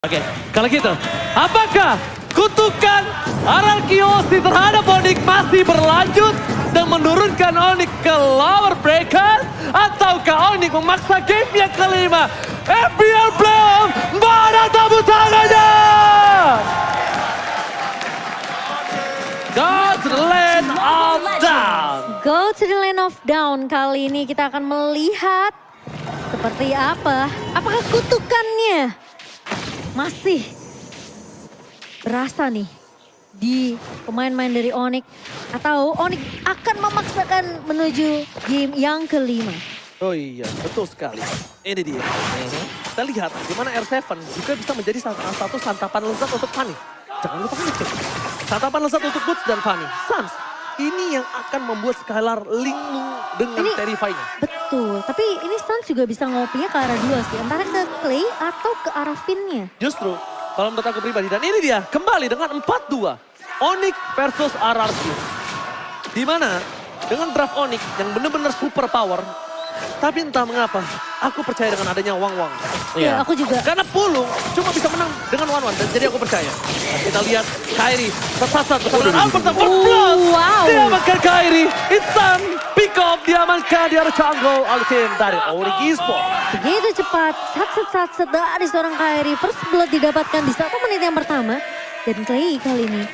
Oke, kalau gitu, apakah kutukan Aralkiyoshi terhadap Onyx masih berlanjut dan menurunkan Onyx ke lower bracket? Ataukah Onyx memaksa game yang kelima? FPL Playoff, mana tepuk tangannya? Go to the land of down. Go to the land of down. Kali ini kita akan melihat seperti apa. Apakah kutukannya masih berasa nih di pemain-pemain dari Onyx, atau Onyx akan memaksakan menuju game yang kelima? Oh iya, betul sekali. Ini dia. Kita lihat gimana R7 juga bisa menjadi salah satu santapan lezat untuk Fanny. Jangan lupa itu. Santapan lezat untuk Boots dan Fanny. Sans, ini yang akan membuat Skylar linglung dengan Terrify-nya. Betul, tapi ini Sans juga bisa ngopinya ke arah dua sih. Antara ke Clay atau ke arah Finn-nya. Justru, kalau menurut aku pribadi. Dan ini dia, kembali dengan 4-2. Onyx versus RRQ. Dimana dengan draft Onyx yang benar-benar super power. Tapi entah mengapa, aku percaya dengan adanya Wang-Wang. Iya, aku juga. Karena Pulung cuma bisa menang dengan One-One. Dan jadi aku percaya. Dan kita lihat Kairi tersasar bersama dengan Albert dan wow. Diamankan Kairi. Instant pick up diamankan di arah jungle. Altim dari Onyx Esports. Begitu cepat, satset dari seorang Kairi. First blood didapatkan di 1 menit yang pertama. Dan Clay kali ini,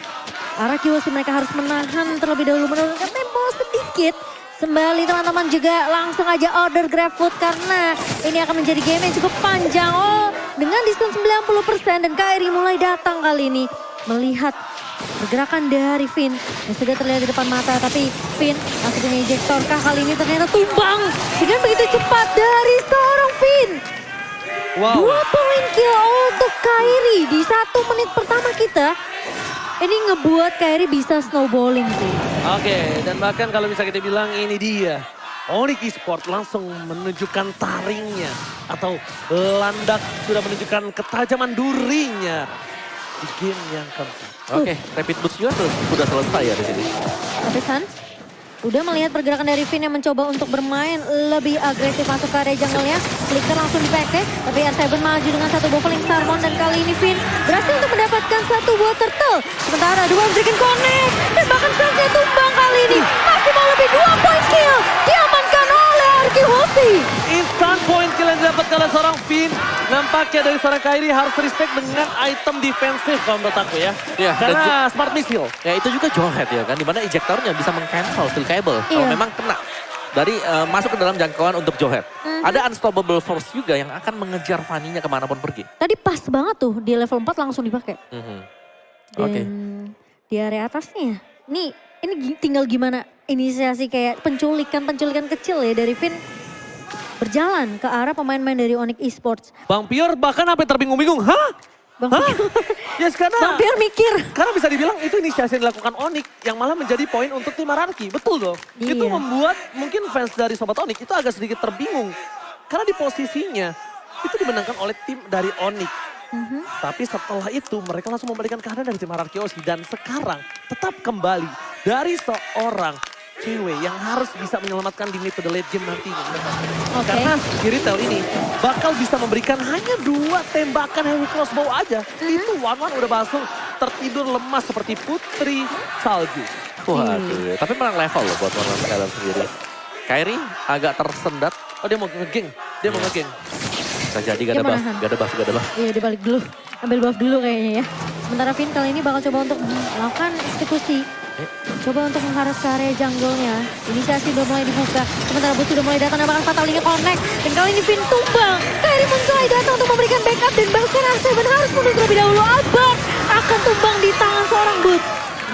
Aralkiyoshi mereka harus menahan terlebih dahulu, menurunkan tempo sedikit. Sembali teman-teman juga langsung aja order GrabFood karena ini akan menjadi game yang cukup panjang. Oh, dengan diskon 90% dan Kairi mulai datang kali ini. Melihat pergerakan dari Finn yang sudah terlihat di depan mata. Tapi Finn masih punya ejector kah kali ini ternyata tumbang dengan begitu cepat dari seorang Finn. Wow. 2 poin kill untuk Kairi di 1 menit pertama kita. Ini ngebuat Kairi bisa snowballing sih. Oke, dan bahkan kalau bisa kita bilang ini dia. Onyx Esports langsung menunjukkan taringnya. Atau landak sudah menunjukkan ketajaman durinya. Di game yang keempat. Oke, Rapid Boost juga sudah selesai ya di sini. Tapi Sans udah melihat pergerakan dari Finn yang mencoba untuk bermain lebih agresif masuk ke area jungle-nya. Flicker langsung di package, tapi R7 maju dengan 1 Boveling Starmon dan kali ini Finn berhasil untuk mendapatkan 1 buah turtle. Sementara 2 memberikan connect dan bahkan Sans-nya tumbang kali ini. Masih mau lebih 2 point kill diamankan oleh Aralkiyoshi. Instant point kill yang didapat oleh seorang Finn. Nampaknya dari seorang Kairi harus respect dengan item defensif kalau menurut aku ya. Iya, Karena smart missile. Ya itu juga Jawhead ya kan, dimana ejectornya bisa meng-cancel steel cable. Kalau Iya. memang kena dari masuk ke dalam jangkauan untuk Jawhead. Ada unstoppable force juga yang akan mengejar Fanny-nya kemanapun pergi. Tadi pas banget tuh di level 4 langsung dipakai. Dan Oke. di area atasnya, ini tinggal gimana inisiasi kayak penculikan kecil ya dari Finn berjalan ke arah pemain-pemain dari Onyx Esports. Bang Pior bahkan sampai terbingung-bingung. Hah? Bang Hah? Pior, Yes, karena Bang Pior mikir. Karena bisa dibilang itu inisiasi yang dilakukan Onyx yang malah menjadi poin untuk tim Ararki. Betul dong. Iya. Itu membuat mungkin fans dari Sobat Onyx itu agak sedikit terbingung. Karena di posisinya itu dimenangkan oleh tim dari Onyx. Tapi setelah itu mereka langsung memberikan keadaan dari tim Aralkiyoshi. Dan sekarang tetap kembali dari seorang cewek yang harus bisa menyelamatkan di mid to the late game nantinya. Oke. Karena di retail ini bakal bisa memberikan hanya 2 tembakan heavy crossbow aja. Itu One-One udah langsung tertidur lemas seperti putri salju. Waduh, tapi menang level loh buat One Skylar sendiri. Kairi agak tersendat. Oh dia mau ngegeng, dia mau ngegeng. Bisa jadi gak ada Dia buff, menahan. gak ada buff, gak ada buff. Iya, dia balik dulu. Ambil buff dulu kayaknya ya. Sementara Finn kali ini bakal coba untuk melakukan eksekusi. Coba untuk mengharus ke area jungle-nya. Inisiasi udah mulai dibuka. Sementara Boots sudah mulai datang dan bahkan Fatality connect. Dan kali ini Finn tumbang. Kairi pun mulai datang untuk memberikan backup. Dan bahkan R7 harus mundur terlebih dahulu. Albert akan tumbang di tangan seorang Boots.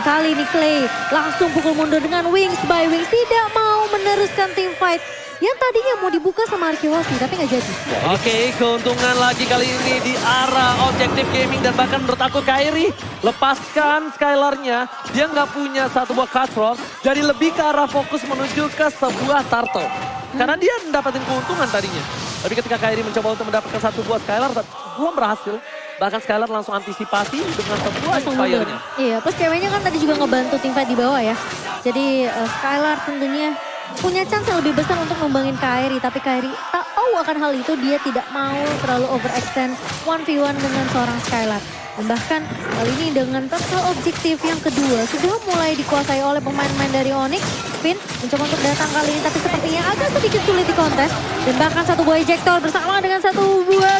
Kali ini Clay langsung pukul mundur dengan Wings by Wings. Tidak mau meneruskan team fight yang tadinya mau dibuka sama Aralkiyoshi tapi nggak jadi. Oke, keuntungan lagi kali ini di arah Objective Gaming. Dan bahkan menurut aku Kairi lepaskan Skylar-nya. Dia nggak punya 1 buah Cutthroat. Jadi lebih ke arah fokus menuju ke sebuah Turtle. Karena dia mendapatkan keuntungan tadinya. Tapi ketika Kairi mencoba untuk mendapatkan 1 buah Skylar, belum berhasil. Bahkan Skylar langsung antisipasi dengan sebuah Inspire-nya. Iya, plus ceweknya kan tadi juga ngebantu tim fight di bawah ya. Jadi Skylar tentunya punya chance yang lebih besar untuk membangin Kairi. Tapi Kairi tahu akan hal itu, dia tidak mau terlalu overextend 1v1 dengan seorang Skylar. Dan bahkan kali ini dengan personal objektif yang kedua sudah mulai dikuasai oleh pemain-pemain dari Onyx. Finn mencoba untuk datang kali ini tapi sepertinya agak sedikit sulit di kontes. Dan bahkan satu buah ejector bersama dengan satu buah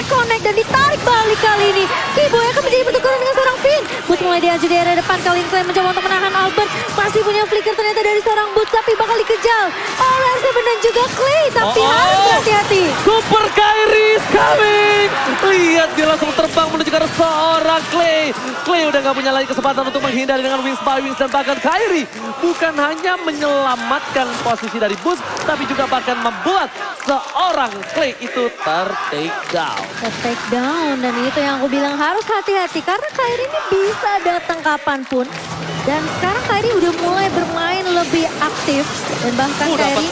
connect dan ditarik balik kali ini. Keyboy akan menjadi bentukan dengan seorang Finn. Boots mulai diaju di area depan, kali ini Clay mencoba untuk menahan Albert. Masih punya flicker ternyata dari seorang Boots tapi bakal dikejar oleh R7 dan juga Clay. Tapi harus berhati-hati. Super Kairi is coming. Lihat dia langsung terbang menuju ke arah seorang Clay. Clay udah gak punya lagi kesempatan untuk menghindari dengan Wings by Wings. Dan bahkan Kairi bukan hanya menyelamatkan posisi dari Boots, tapi juga bahkan membuat seorang Clay itu ter-take down. Take down, dan itu yang aku bilang harus hati-hati karena Kairi ini bisa datang kapanpun. Dan sekarang Kairi udah mulai bermain lebih aktif dan bahkan Kairi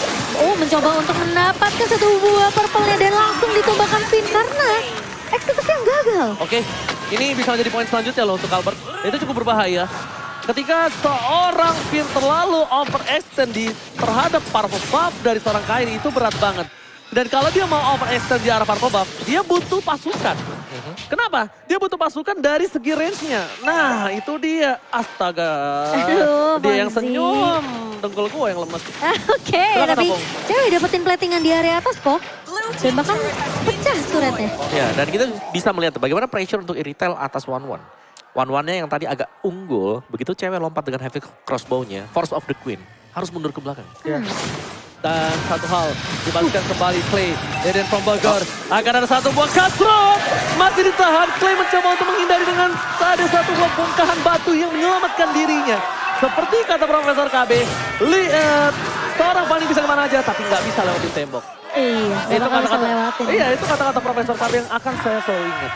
mencoba untuk mendapatkan satu buah purple-nya dan langsung ditumbangkan Finn karena eksekusi yang gagal. Oke, ini bisa menjadi poin selanjutnya loh untuk Albert. Itu cukup berbahaya. Ketika seorang Finn terlalu overextend terhadap purple buff dari seorang Kairi itu berat banget. Dan kalau dia mau overextend di arah purple buff, dia butuh pasukan. Kenapa? Dia butuh pasukan dari segi range-nya. Nah, itu dia. Astaga. Aduh, dia yang Fonzie. senyum. Dengkul gue yang lemes. Oke, Silakan, tapi Opung. cewek dapetin platingan di area atas kok. Dan bahkan pecah turretnya. Ya, dan kita bisa melihat bagaimana pressure untuk Iritel atas 1-1. 1-1-nya yang tadi agak unggul, begitu cewek lompat dengan heavy crossbow-nya, Force of the Queen, harus mundur ke belakang. Dan satu hal, dibalikkan kembali Clay. Eden from Bogor. Akan ada satu buah cutthroat. Masih ditahan. Clay mencoba untuk menghindari dengan ada satu buah bongkahan batu yang menyelamatkan dirinya. Seperti kata Profesor KB, lihat seorang Fanny bisa kemana aja, tapi nggak bisa lewatin tembok. Iya, Itu bakal bisa kata-kata, lewatin. iya itu kata-kata Profesor KB yang akan saya selalu ingat.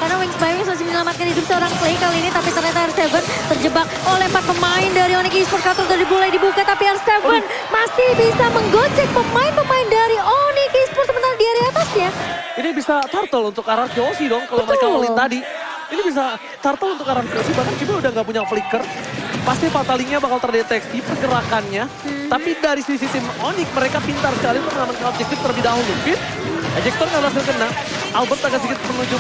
Karena Wings by Wings masih menyelamatkan hidup seorang Clay kali ini, tapi ternyata R7 terjebak oleh 4 pemain dari Onyx Esports. Kartu dari mulai dibuka, tapi R7 masih bisa menggocek pemain-pemain dari Onyx Esports sementara di area atasnya. Ini bisa turtle untuk arah Josi dong kalau mereka Betul. all-in tadi. Ini bisa turtle untuk arah Josi, bahkan Kibo udah nggak punya flicker. Pasti fatalingnya bakal terdeteksi pergerakannya. Tapi dari sisi tim Onyx mereka pintar sekali untuk mengamankan objektif terlebih dahulu. Fit, ejector nggak berhasil kena. Albert agak sedikit menuju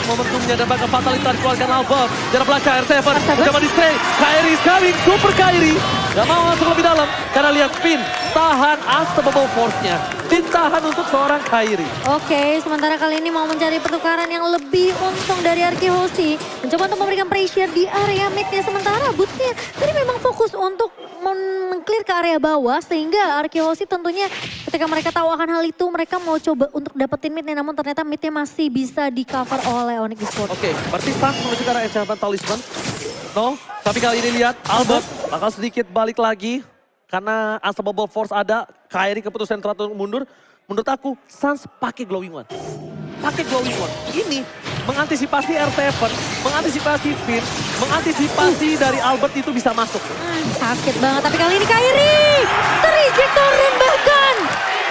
momentumnya dan bakal fatality dikeluarkan Albert. Jarak belakang R7, mencoba di-stray. Kairi is coming, Super Kairi. Gak mau masuk lebih dalam karena lihat Finn tahan unstoppable force-nya. Ditahan untuk seorang Kairi. Oke, sementara kali ini mau mencari pertukaran yang lebih untung dari Arkehosi. Mencoba untuk memberikan pressure di area mid-nya. Sementara Boots-nya tadi memang fokus untuk meng-clear ke area bawah. Sehingga Arkehosi tentunya ketika mereka tahu akan hal itu, mereka mau coba untuk dapetin mid-nya. Namun ternyata mid-nya masih bisa di-cover oleh Onyx Esports. Oke, berarti Stans menuju ke arah Enchantment Talisman. No, tapi kali ini lihat Albert bakal sedikit balik lagi. Karena unstoppable force ada, Kairi keputusan teratur mundur. Menurut aku, Suns pakai glowing one. Pakai glowing one. Ini mengantisipasi R7, mengantisipasi Finn, mengantisipasi dari Albert itu bisa masuk. Sakit banget, tapi kali ini Kairi terejector dan bahkan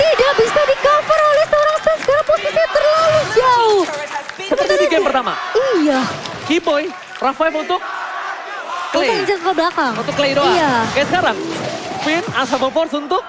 tidak bisa di-cover oleh seorang Suns karena posisinya terlalu jauh. Seperti di game pertama. Iya. Keyboy, Rafael untuk Clay. Untuk injek ke belakang. Untuk Clay doang. Iya. Kayak sekarang, Finn, unstoppable force untuk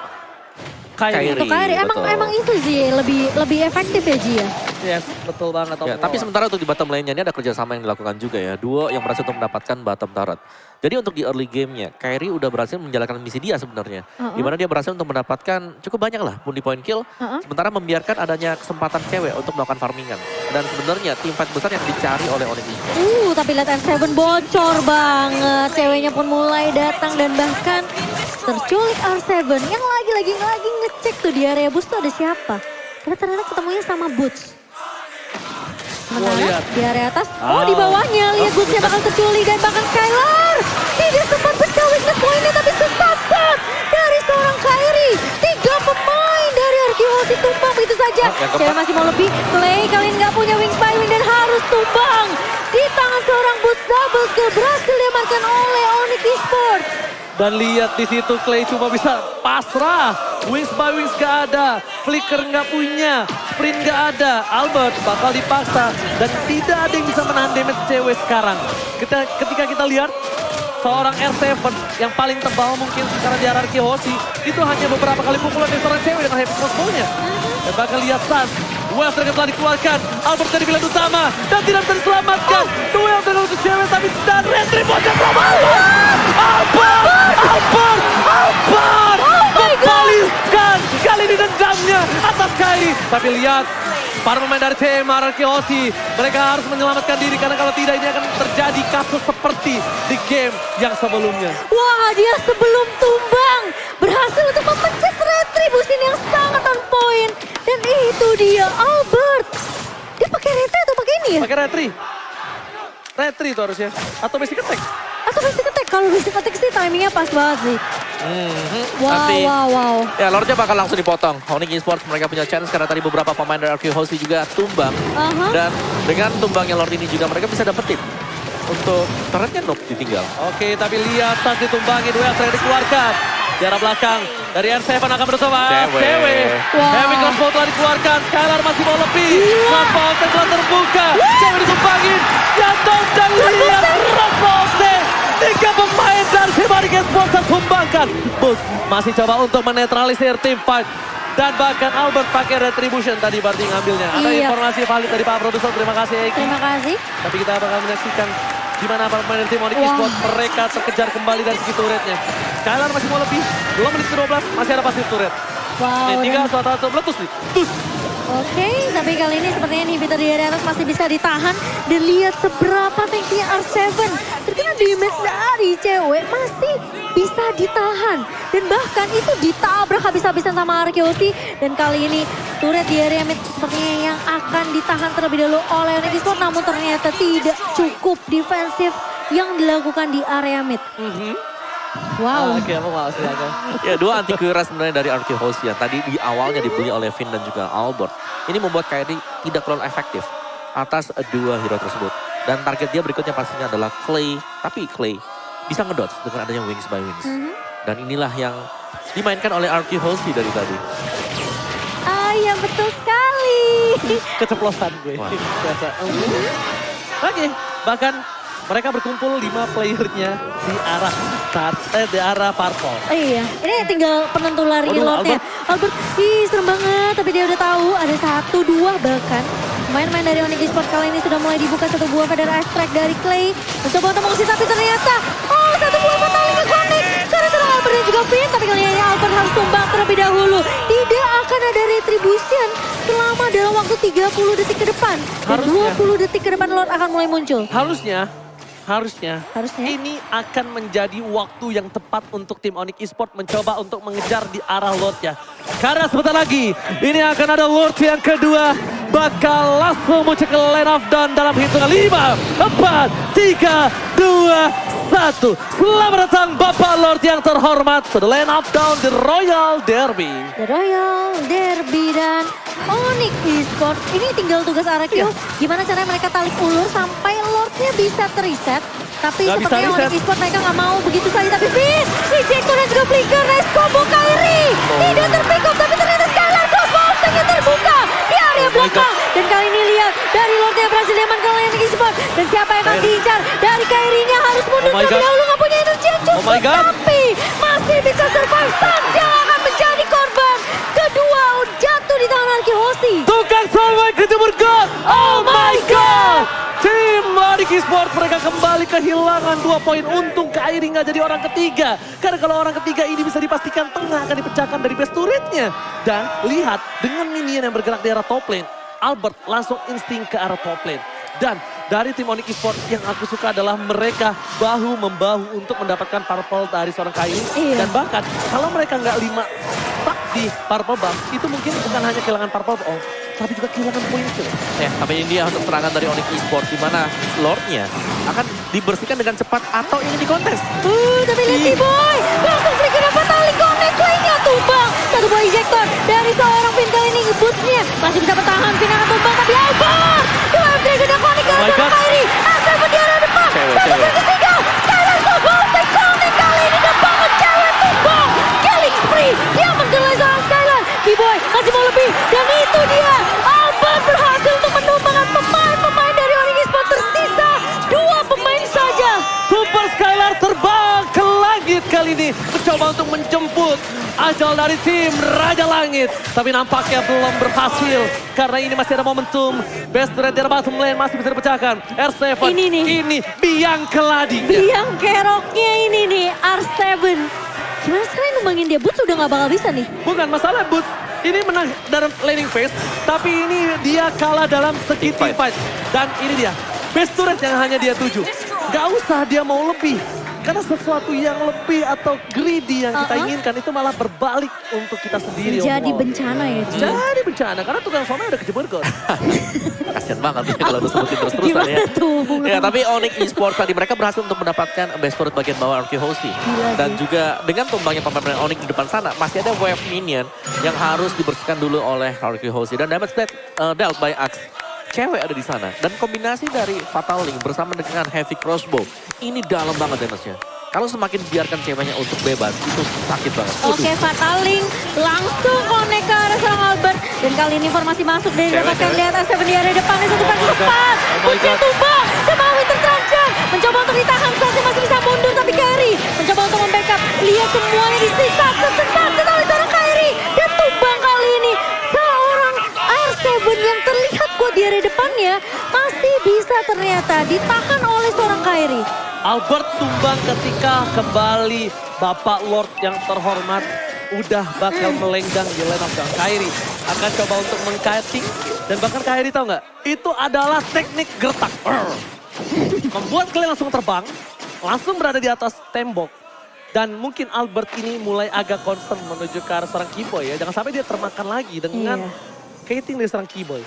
Kairi. Untuk Kairi, betul. emang itu sih lebih efektif ya Ji ya. Yes, betul banget. Ya, tapi sementara untuk di bottom lane-nya ini ada kerjasama yang dilakukan juga ya. Duo yang berhasil untuk mendapatkan bottom turret. Jadi untuk di early game-nya, Kairi udah berhasil menjalankan misi dia sebenarnya. Di mana dia berhasil untuk mendapatkan cukup banyak lah pundi point kill. Sementara membiarkan adanya kesempatan cewek untuk melakukan farmingan. Dan sebenarnya tim fight besar yang dicari oleh Onyx Esports. Tapi lihat R7 bocor banget. Ceweknya pun mulai datang dan bahkan terculik R7 yang lagi ngecek tuh di area boost tuh ada siapa. Karena ternyata ketemunya sama Boots. Sementara di area atas, di bawahnya lihat Bootsnya bakal terculik dan bahkan Skylar tidak sempat pecah weakness point-nya tapi sesat dari seorang Kairi. 3 pemain dari Arkehosi tumbang begitu saja. Cewek masih mau lebih, Clay kali ini nggak punya wings by wing dan harus tumbang. Di tangan seorang Boots double kill berhasil diamankan oleh Onyx Esports. Dan lihat di situ Clay cuma bisa pasrah. Wings by Wings gak ada. Flicker gak punya. Sprint gak ada. Albert bakal dipaksa. Dan tidak ada yang bisa menahan damage cewek sekarang. Ketika kita lihat seorang R7 yang paling tebal mungkin sekarang di hierarki Hoshi. Itu hanya beberapa kali pukulan dari seorang cewek dengan heavy crossbow-nya. Dan bakal lihat Sans. Duel Dragon telah dikeluarkan. Albert jadi pilihan utama. Dan tidak bisa diselamatkan. Duel Dragon untuk cewek tapi dan retribution from Albert! Albert! Membalaskan kali ini dendamnya atas Kairi. Tapi lihat. Para pemain dari tim hierarki Hoshi, mereka harus menyelamatkan diri karena kalau tidak ini akan terjadi kasus seperti di game yang sebelumnya. Wah, dia sebelum tumbang berhasil untuk memencet retribution yang sangat on point. Dan itu dia Albert. Dia pakai retri atau pakai ini ya? Pakai retri. Retri itu harusnya. Atau basic attack. Atau basic attack. Kalau basic attack sih timingnya pas banget sih. Nanti, Wow. ya Lordnya bakal langsung dipotong. Onyx Esports mereka punya chance karena tadi beberapa pemain dari RQ Hoshi juga tumbang. Dan dengan tumbangnya Lord ini juga mereka bisa dapetin untuk turretnya Noob ditinggal. Oke, tapi lihat saat ditumbangi duel terakhir dikeluarkan. Di arah belakang dari R7 akan bersama cewek. Heavy crossbow telah dikeluarkan. Skylar masih mau lebih. Crossbow telah terbuka. Cewek ditumbangin. Jatuh dan lihat crossbow. 3 pemain dari tim Onyx Esports tertumbangkan. Bus masih coba untuk menetralisir tim fight. Dan bahkan Albert pakai retribution tadi berarti ngambilnya. Ada informasi valid dari Pak Produser. Terima kasih Eki. Terima kasih. Tapi kita bakal menyaksikan gimana para pemain dari tim Onyx Esports mereka terkejar kembali dari segi turretnya. Skylar masih mau lebih. Belum menit ke-12 masih ada pasif turret. Wow. Nih 3 suatu meletus nih. Tus. Oke, tapi kali ini sepertinya inhibitor di atas masih bisa ditahan. Dan lihat seberapa tanknya R7. Terkena damage dari cewek masih bisa ditahan. Dan bahkan itu ditabrak habis-habisan sama Arkeosi. Dan kali ini turret di area mid sepertinya yang akan ditahan terlebih dahulu oleh Onyx Esports. Namun ternyata tidak cukup defensif yang dilakukan di area mid. Wow. Oke, aku mau silakan. Ya, 2 anti QRS sebenarnya dari RQ Hoshi yang tadi di awalnya dibeli oleh Finn dan juga Albert. Ini membuat Kairi tidak terlalu efektif atas 2 hero tersebut. Dan target dia berikutnya pastinya adalah Clay. Tapi Clay bisa ngedodge dengan adanya Wings by Wings. Dan inilah yang dimainkan oleh RQ Hoshi dari tadi. Ah ya betul sekali. Keceplosan gue. Biasa. Oke, bahkan mereka berkumpul 5 playernya di arah di arah purple. Iya, ini tinggal penentu lari Lordnya. Albert, serem banget. Tapi dia udah tahu ada 1-2 bahkan. Main-main dari Onyx Esports kali ini sudah mulai dibuka satu buah Feather Extract dari Clay. Mencoba untuk mengusir tapi ternyata satu buah Fatality connect. Karena serang Albert dan juga Finn. Tapi kali ini Albert harus tumbang terlebih dahulu. Tidak akan ada retribution selama dalam waktu 30 detik ke depan. Dan 20 detik ke depan Lord akan mulai muncul. Harusnya ini akan menjadi waktu yang tepat untuk tim Onyx Esports mencoba untuk mengejar di arah Lordnya. Karena sebentar lagi ini akan ada Lord yang kedua. Bakal langsung muncul ke line of down dalam hitungan 5, 4, 3, 2, 1. Selamat datang Bapak Lord yang terhormat to the line of down the Royal Derby. The Royal Derby dan Onyx Esports. Ini tinggal tugas Arakio. Gimana caranya mereka tarik ulur sampai Lordnya bisa terreset. Tapi sepertinya Onyx Esports mereka nggak mau begitu saja. Tapi Finn, Ejector dan juga Flicker, Nice combo Kairi. Tidak terpick up tapi ternyata Skylar Crossbow yang terbuka di area belakang. Dan kali ini lihat dari Lordnya berhasil diamankan oleh Onyx Esports. Dan siapa yang akan diincar dari Kairinya harus mundur terlebih dahulu nggak punya energi yang cukup. Tapi masih bisa survive. Sans yang akan menjadi korban kedua jatuh di tangan Arki Hoshi. Tukang survive kejemur God. Oh my God. Tim Onyx Esports mereka kembali kehilangan 2 poin. Untung Kairi nggak jadi orang ketiga. Karena kalau orang ketiga ini bisa dipastikan tengah akan dipecahkan dari base turretnya. Dan lihat dengan minion yang bergerak di arah top lane. Albert langsung insting ke arah top lane. Dan dari tim Onyx Esports yang aku suka adalah mereka bahu-membahu untuk mendapatkan purple dari seorang Kairi. Dan bahkan kalau mereka nggak 5 stuck di purple buff, itu mungkin bukan hanya kehilangan purple buff, tapi juga kehilangan poin kill. Ya, tapi ini dia untuk serangan dari Onyx Esports di mana Lordnya akan dibersihkan dengan cepat atau ingin dikontes. Tapi lihat T-Boy, langsung Flicker dapat tali connect, lainnya tumbang. Satu buah ejector dari seorang Finn kali ini ngebutnya. Masih bisa bertahan, Finn akan tumbang tapi Albert. Dua Dragon dan Connect dari seorang Kairi. Asal di arah depan, satu ketiga. Skylar Crossbow, take connect kali ini depan cewek tumbang. Killing spree, dia menjelai seorang Skylar. T-Boy masih mau lebih dan itu dia. Albert berhasil untuk menumbangkan pemain-pemain dari Onyx Esports. Tersisa 2 pemain saja. Super Skylar terbang kali ini mencoba untuk menjemput ajal dari tim Raja Langit. Tapi nampaknya belum berhasil karena ini masih ada momentum. Best Red dari bottom lane masih bisa dipecahkan. R7 ini biang keladi. Biang keroknya ini nih, R7. Gimana sekarang numbangin dia? Boots udah gak bakal bisa nih. Bukan masalah Boots. Ini menang dalam laning phase, tapi ini dia kalah dalam segi team fight. Dan ini dia, best turret yang hanya dia tuju. Gak usah dia mau lebih. Karena sesuatu yang lebih atau greedy yang kita inginkan itu malah berbalik untuk kita sendiri. Jadi bencana ya, Ji? Jadi bencana, karena tukang somai udah kejebur kok. Kasian banget ya kalau disebutin terus-terusan ya. Gimana tuh? Ya tapi Onyx Esports tadi mereka berhasil untuk mendapatkan best turret bagian bawah RQ Hosti. Dan juga dengan tumbangnya pemain Onyx di depan sana masih ada wave minion yang harus dibersihkan dulu oleh RQ Hosti. Dan damage dealt by Axe. Cewek ada di sana. Dan kombinasi dari Fatal Link bersama dengan Heavy Crossbow. Ini dalam banget damage-nya. Kalau semakin biarkan ceweknya untuk bebas, itu sakit banget. Oke, Fatal Link langsung connect ke arah seorang Albert. Dan kali ini informasi masuk dari dapatkan lihat S7 di area depannya satu kali tepat. Putri tumbang sama Winter Truncheon. Mencoba untuk ditahan, Sasha masih bisa mundur tapi Kairi mencoba untuk membackup. Lihat semuanya disisa, sebentar sekali seorang Kairi. Dan tumbang kali ini seorang R7 yang terlihat kuat di area depannya masih bisa ternyata ditahan oleh seorang Kairi. Albert tumbang ketika kembali Bapak Lord yang terhormat udah bakal melenggang di lane of gang. Kairi akan coba untuk mengkiting dan bahkan Kairi tahu nggak? Itu adalah teknik gertak. Membuat kalian langsung terbang, langsung berada di atas tembok. Dan mungkin Albert ini mulai agak concern menuju ke arah serang Keyboy ya. Jangan sampai dia termakan lagi dengan kiting dari serang Keyboy.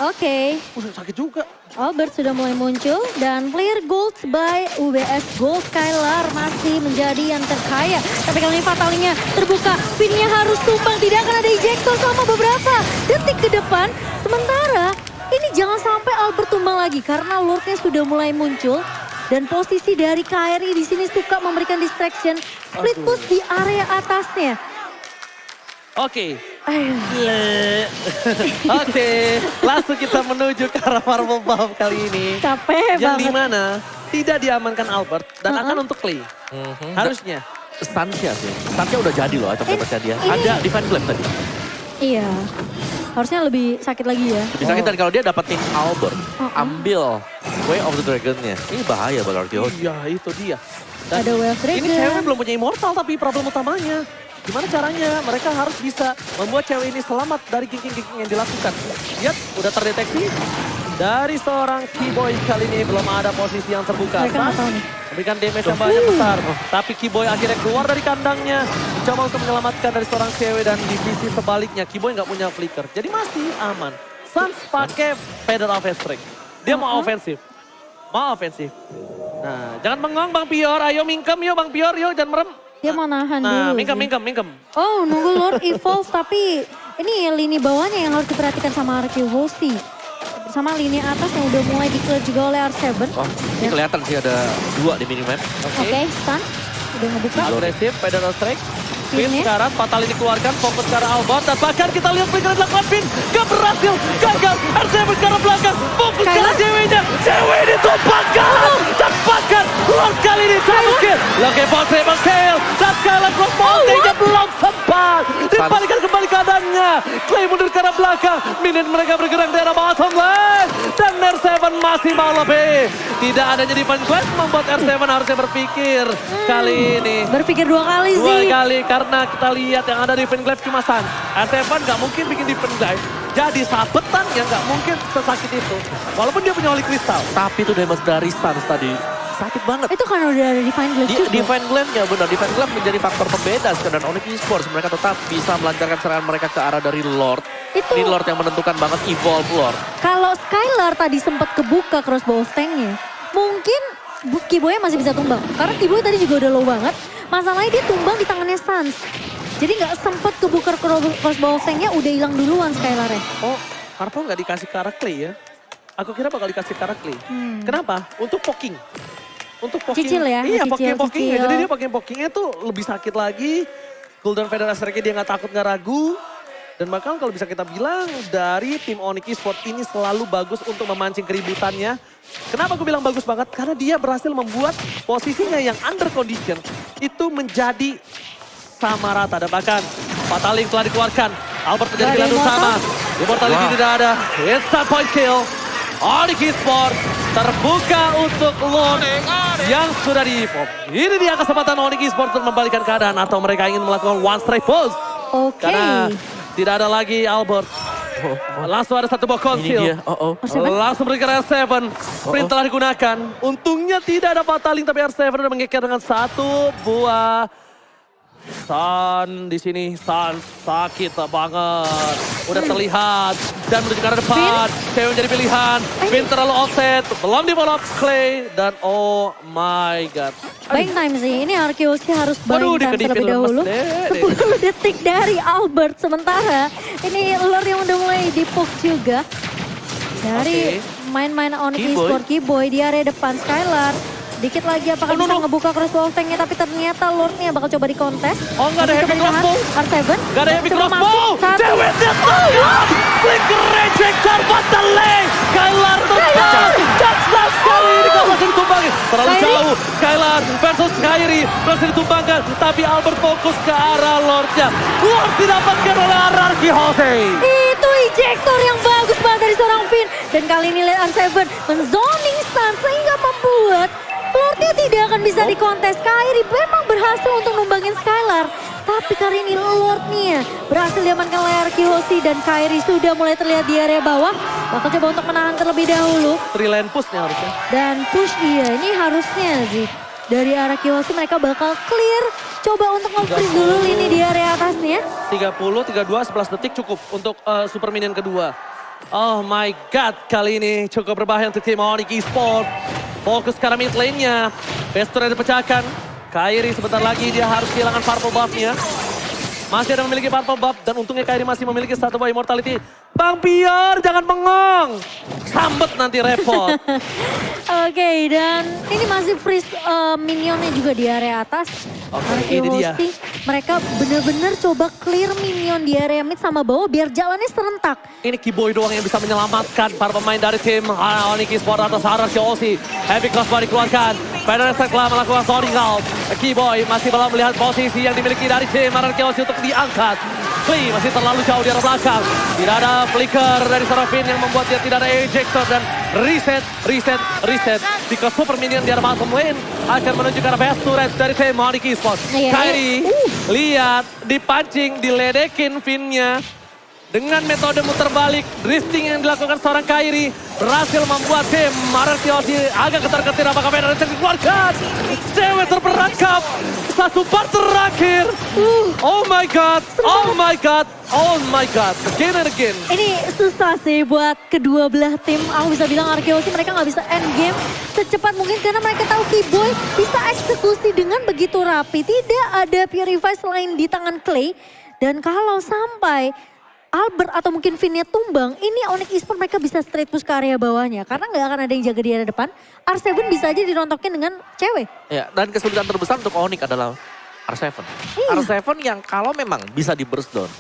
Oke. Sakit juga. Albert sudah mulai muncul dan player gold by UBS Gold Skylar masih menjadi yang terkaya. Tapi kali ini fatalnya terbuka, pinnya harus tumbang, tidak akan ada ejector selama beberapa detik ke depan. Sementara ini jangan sampai Albert tumbang lagi karena Lordnya sudah mulai muncul. Dan posisi dari Kairi di sini suka memberikan distraction, split push di area atasnya. Oke. Oke, langsung kita menuju ke arah Marble Bomb kali ini. Capek yang banget. dimana tidak diamankan Albert dan akan untuk Clay. Harusnya. Stancia sih. Stancia udah jadi loh item damage dia. Ada Divine Blade tadi. Iya. Harusnya lebih sakit lagi ya. Lebih sakit dan kalau dia dapetin Albert, ambil Way of the Dragon-nya. Ini bahaya buat RQ. Iya, itu dia. Dan ada Way of Dragon. ini cewek belum punya immortal tapi problem utamanya. Gimana caranya? Mereka harus bisa membuat cewek ini selamat dari kinking-kinking yang dilakukan. Lihat, udah terdeteksi. Dari seorang Keyboy kali ini belum ada posisi yang terbuka. Mereka nggak tahu nih. Memberikan damage yang banyak besar. Tapi Keyboy akhirnya keluar dari kandangnya. Mencoba untuk menyelamatkan dari seorang cewek dan di sisi sebaliknya. Keyboy nggak punya flicker. Jadi masih aman. Suns pakai Feather of Strike. Dia mau ofensif. Mau ofensif. Nah, jangan bengong Bang Pior. Ayo mingkem yuk Bang Pior. Yuk jangan merem. Dia mau nahan Nah, dulu. mingkem. Oh, nunggu Lord Evolve tapi ini lini bawahnya yang harus diperhatikan sama RQ Hosti. Sama lini atas yang udah mulai di-clear juga oleh R7. Oh, ini kelihatan sih ada 2 di minimap. Oke, stun. Udah ngebuka. Agresif, Feather of Strike. Pin Pinnya. sekarang, Fatal ini dikeluarkan, fokus ke arah Albert. Dan bahkan kita lihat flicker dilakukan Pin. Gak berhasil, gagal. R7 ke arah belakang, fokus ke arah ceweknya. Cewek ini tumpahkan. Dapatkan, Lord kali ini double kill. Lagi ball triple kill. Dan Skylar cross ball-nya belum sempat. Dibalikan kembali keadaannya. Clay mundur ke arah belakang. Minion mereka bergerak di arah bottom lane. Dan R7 masih mau lebih. Tidak adanya defense quest membuat R7 harusnya berpikir kali ini. Berpikir 2 kali Dua sih. kali karena kita lihat yang ada di Defense Glaive cuma Sun. R7 nggak mungkin bikin Defense Glaive. Jadi sabetan yang nggak mungkin sesakit itu. Walaupun dia punya Holy Crystal. Tapi itu damage dari Suns tadi. Sakit banget. Itu kan udah ada Divine Glaive juga. Divine Glaive-nya benar. Divine Glaive menjadi faktor pembeda dan Onyx Esports. Mereka tetap bisa melancarkan serangan mereka ke arah dari Lord. Itu- Ini Lord yang menentukan banget evolve Lord. Kalau Skylar tadi sempat kebuka crossbow tank-nya, mungkin Keyboy masih bisa tumbang. Karena Keyboy tadi juga udah low banget. Masalahnya dia tumbang di tangannya Suns. Jadi nggak sempat kebuka crossbow tank-nya, udah hilang duluan Skylar-nya. Oh, Purple nggak dikasih ke arah Clay ya? Aku kira bakal dikasih ke arah Clay. Kenapa? Untuk poking. Untuk poking. Cicil ya, Iya, cicil. poking-pokingnya. Jadi dia poking-pokingnya tuh lebih sakit lagi. Cooldown Feather Strike dia nggak takut, nggak ragu. Dan bahkan kalau bisa kita bilang dari tim Onyx Esports ini selalu bagus untuk memancing keributannya. Kenapa aku bilang bagus banget? Karena dia berhasil membuat posisinya yang under condition itu menjadi sama rata. Dan bahkan Fataling telah dikeluarkan. Albert menjadi pilihan utama. Immortality tidak ada. Instant point kill. Onyx Esports terbuka untuk Lord yang sudah di-pop. Ini dia kesempatan Onyx Esports untuk membalikan keadaan atau mereka ingin melakukan one strike pose. Oke. Karena tidak ada lagi Albert. Langsung ada satu buah conceal. Langsung berikan R7. Sprint telah digunakan. Untungnya tidak ada Fataling tapi R7 sudah mengeker dengan satu buah. San di sini, San sakit banget. Udah terlihat dan menuju ke arah depan. Cewek menjadi pilihan. Finn terlalu offset, belum di follow up Clay dan oh my god. Buying time sih, ini Arkeos harus buying time terlebih dahulu. 10 detik dari Albert, sementara ini Lord yang udah mulai di-poke juga. Dari main-main Onyx Esports, Keyboy di area depan, Skylar. Dikit lagi apakah bisa ngebuka crossbow tanknya, tapi ternyata Lordnya bakal coba dikontes. Oh nggak ada heavy crossbow. R7. Nggak ada heavy crossbow. Cewek ditangkap. Flicker rejector Fataling. Skylar tumbang. Jaksa sekali ini kalau masih ditumbangin. Terlalu jauh. Skylar versus Kairi. Masih ditumbangkan. Tapi Albert fokus ke arah Lordnya. Lord didapatkan oleh Ararki Jose. Itu ejector yang bagus banget dari seorang Finn. Dan kali ini lihat R7 menzoning stun sehingga membuat Lordnya tidak akan bisa dikontes. Kairi memang berhasil untuk numbangin Skylar. Tapi kali ini Lordnya berhasil diamankan oleh Arkeosi dan Kairi sudah mulai terlihat di area bawah. Bakal coba untuk menahan terlebih dahulu. 3-lane pushnya harusnya. Dan push ini harusnya sih. Dari Arkeosi mereka bakal clear. Coba untuk nge-freeze dulu lini di area atasnya. 30, 32, 11 detik cukup untuk super minion kedua. Oh my god, kali ini cukup berbahaya untuk tim Onyx Esports. Fokus ke arah mid lane-nya. Bestor yang dipecahkan. Kairi sebentar lagi dia harus kehilangan purple buff-nya. Masih ada memiliki purple buff dan untungnya Kairi masih memiliki satu buah immortality. Bang Pior jangan bengong. Sambet nanti repot. Oke, dan ini masih freeze minionnya juga di area atas. Oke, ini dia. Mereka benar-benar coba clear minion di area mid sama bawah biar jalannya serentak. Ini Keyboy doang yang bisa menyelamatkan para pemain dari tim Onyx Esports atas Ararkiosi. Heavy crossbow dikeluarkan. Federer telah melakukan soaring out. Keyboy masih belum melihat posisi yang dimiliki dari tim Ararkiosi untuk diangkat. Klee masih terlalu jauh di arah belakang. Tidak ada flicker dari Serafin yang membuat dia tidak ada ejector dan reset. Jika super minion di arah bottom lane akan menuju ke arah best turret dari tim Onyx Esports. Kairi lihat dipancing, diledekin Finn-nya. Dengan metode muter balik, drifting yang dilakukan seorang Kairi berhasil membuat tim Ararkiosi agak ketar-ketir. Apakah Federer yang dikeluarkan? Cewek terperangkap. Satu part terakhir. Oh my god, oh my god, oh my god. Again and again. Ini susah sih buat kedua belah tim. Aku bisa bilang Arkeosi mereka nggak bisa end game secepat mungkin karena mereka tahu Keyboy bisa eksekusi dengan begitu rapi. Tidak ada Purify selain di tangan Clay. Dan kalau sampai Albert atau mungkin Finn-nya tumbang, ini Onyx Esports mereka bisa straight push ke area bawahnya. Karena nggak akan ada yang jaga di area depan. R7 bisa aja dirontokin dengan cewek. Ya, dan kesulitan terbesar untuk Onyx adalah R7. R7 yang kalau memang bisa di burst down,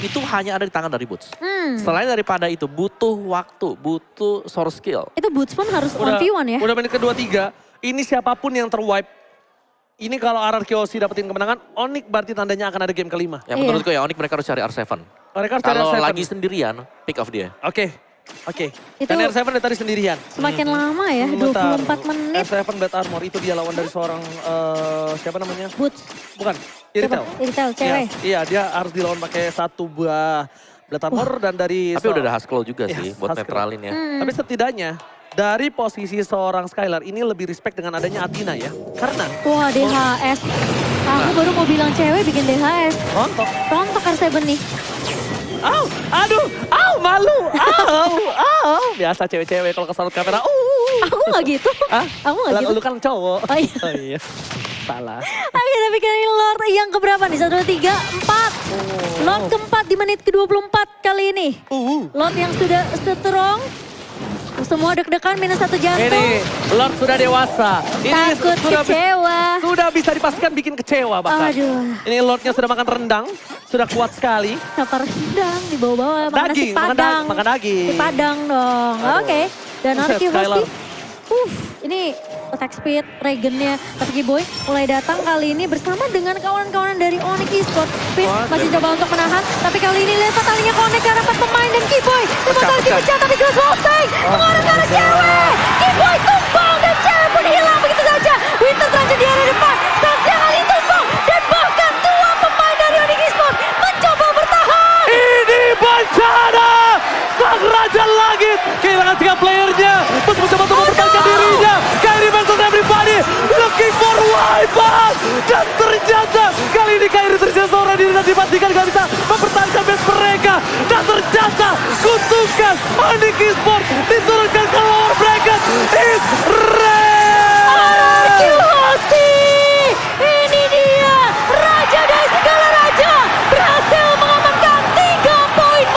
itu hanya ada di tangan dari Boots. Selain daripada itu butuh waktu, butuh source skill. Itu Boots pun harus 1v1 ya. Udah menit kedua 3, ini siapapun yang terwipe. Ini kalau Ararkiosi dapetin kemenangan, Onyx berarti tandanya akan ada game kelima. Ya menurutku ya Onyx mereka harus cari R7. Mereka harus cari Kalau R7. lagi sendirian, pick off dia. Oke. Itu Dan R7 dari tadi sendirian. semakin lama ya, 24 menit. R7 Bad Armor itu dia lawan dari seorang, siapa namanya? Boots. Bukan, Iritel. Iritel, cewek. Iya, dia harus dilawan pakai satu buah Bad Armor dan dari... Tapi udah ada Haskell juga sih buat netralin ya. Tapi setidaknya dari posisi seorang Skylar ini lebih respect dengan adanya Athena ya. Karena... Wah, DHS. Aku baru mau bilang cewek bikin DHS. Rontok R7 nih. Aduh, malu, biasa cewek-cewek kalau kesorot kamera, Aku gak gitu. Aku gak gitu. Lu kan cowok. Oh iya. Oh iya, salah. Oke, tapi kali ini Lord yang keberapa nih? 1, 2, 3, 4. Lord keempat di menit ke-24 kali ini. Lord yang sudah strong. Semua deg-degan minus 1 jantung. Ini Lord sudah dewasa. Ini Takut kecewa. Sudah bisa dipastikan bikin kecewa bahkan. Aduh. Ini Lordnya sudah makan rendang. Sudah kuat sekali. Siapa rendang di bawah-bawah. Makan Daging, nasi padang. makan daging. Nasi padang dong. Oke. Dan Buset, Arkeosi. Skylar. Ini attack speed, Regennya. Tapi Giboy mulai datang kali ini bersama dengan kawan-kawan dari Onyx Esports. Fizz masih coba untuk menahan, tapi kali ini lihat fatalinya connect ke arah 4 pemain dan Giboy. Sebentar dipecah tapi jelas Wolfgang mengarah ke arah cewek. Giboy tumbang dan cewek pun hilang begitu saja. Winter terancam di area depan, Sasha kali tumbang dan bahkan dua pemain dari Onyx Esports mencoba bertahan. Ini bencana! Sang Raja Langit kehilangan 3 playernya. Terus mencoba untuk mempertahankan dirinya. Kairi versus everybody. Looking for wipeout. Dan ternyata kali ini Kairi terjadi seorang diri dan dipastikan gak bisa mempertahankan base mereka. Dan ternyata kutukan Onyx Esports diturunkan ke